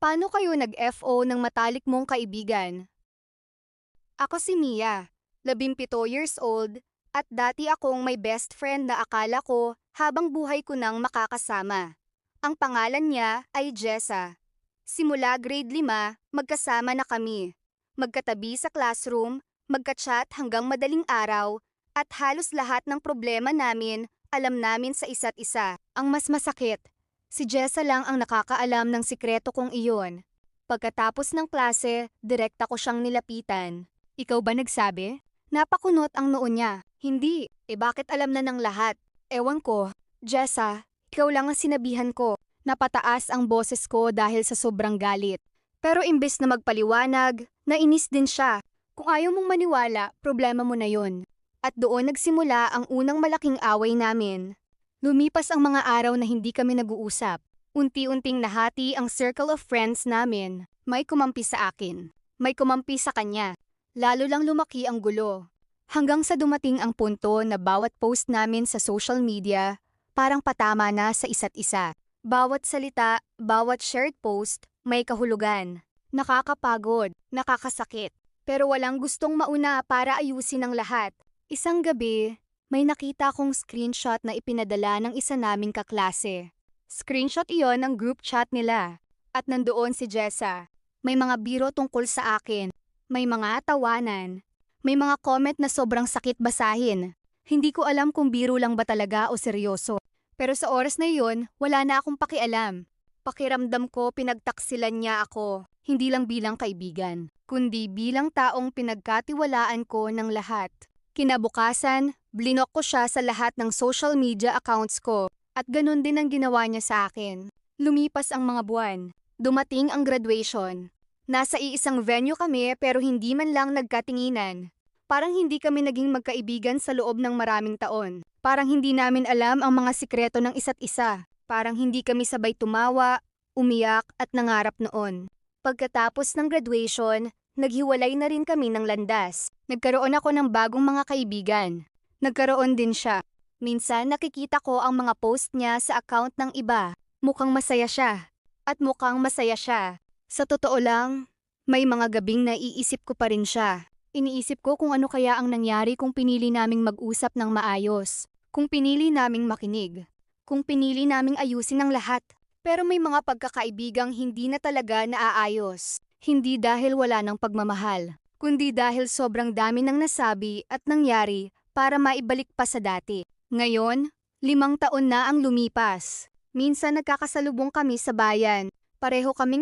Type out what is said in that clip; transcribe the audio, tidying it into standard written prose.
Paano kayo nag-FO ng matalik mong kaibigan? Ako si Mia, 17 years old, at dati akong may best friend na akala ko habang buhay ko nang makakasama. Ang pangalan niya ay Jessa. Simula grade 5, magkasama na kami. Magkatabi sa classroom, magka-chat hanggang madaling araw, at halos lahat ng problema namin, alam namin sa isa't isa. Ang mas masakit, si Jessa lang ang nakakaalam ng sikreto kong iyon. Pagkatapos ng klase, direkta ko siyang nilapitan. Ikaw ba nagsabi? Napakunot ang noo niya. Hindi, bakit alam na ng lahat? Ewan ko. Jessa, ikaw lang ang sinabihan ko. Napataas ang boses ko dahil sa sobrang galit. Pero imbes na magpaliwanag, nainis din siya. Kung ayaw mong maniwala, problema mo na yon. At doon nagsimula ang unang malaking away namin. Lumipas ang mga araw na hindi kami nag-uusap. Unti-unting nahati ang circle of friends namin. May kumampi sa akin. May kumampi sa kanya. Lalo lang lumaki ang gulo. Hanggang sa dumating ang punto na bawat post namin sa social media, parang patama na sa isa't isa. Bawat salita, bawat shared post, may kahulugan. Nakakapagod, nakakasakit. Pero walang gustong mauna para ayusin ang lahat. Isang gabi, may nakita kong screenshot na ipinadala ng isa naming kaklase. Screenshot iyon ng group chat nila. At nandoon si Jessa. May mga biro tungkol sa akin. May mga tawanan. May mga comment na sobrang sakit basahin. Hindi ko alam kung biro lang ba talaga o seryoso. Pero sa oras na iyon, wala na akong pakialam. Pakiramdam ko pinagtaksilan niya ako, hindi lang bilang kaibigan, kundi bilang taong pinagkatiwalaan ko ng lahat. Kinabukasan, blinok ko siya sa lahat ng social media accounts ko, at ganun din ang ginawa niya sa akin. Lumipas ang mga buwan. Dumating ang graduation. Nasa iisang venue kami pero hindi man lang nagkatinginan. Parang hindi kami naging magkaibigan sa loob ng maraming taon. Parang hindi namin alam ang mga sikreto ng isa't isa. Parang hindi kami sabay tumawa, umiyak at nangarap noon. Pagkatapos ng graduation, naghiwalay na rin kami ng landas. Nagkaroon ako ng bagong mga kaibigan. Nagkaroon din siya. Minsan nakikita ko ang mga post niya sa account ng iba. Mukhang masaya siya. At mukhang masaya siya. Sa totoo lang, may mga gabing naiisip ko pa rin siya. Iniisip ko kung ano kaya ang nangyari kung pinili naming mag-usap ng maayos. Kung pinili naming makinig. Kung pinili naming ayusin ang lahat. Pero may mga pagkakaibigang hindi na talaga naaayos. Hindi dahil wala ng pagmamahal, kundi dahil sobrang dami ng nasabi at nangyari para maibalik pa sa dati. Ngayon, 5 taon na ang lumipas. Minsan nagkakasalubong kami sa bayan. Pareho kaming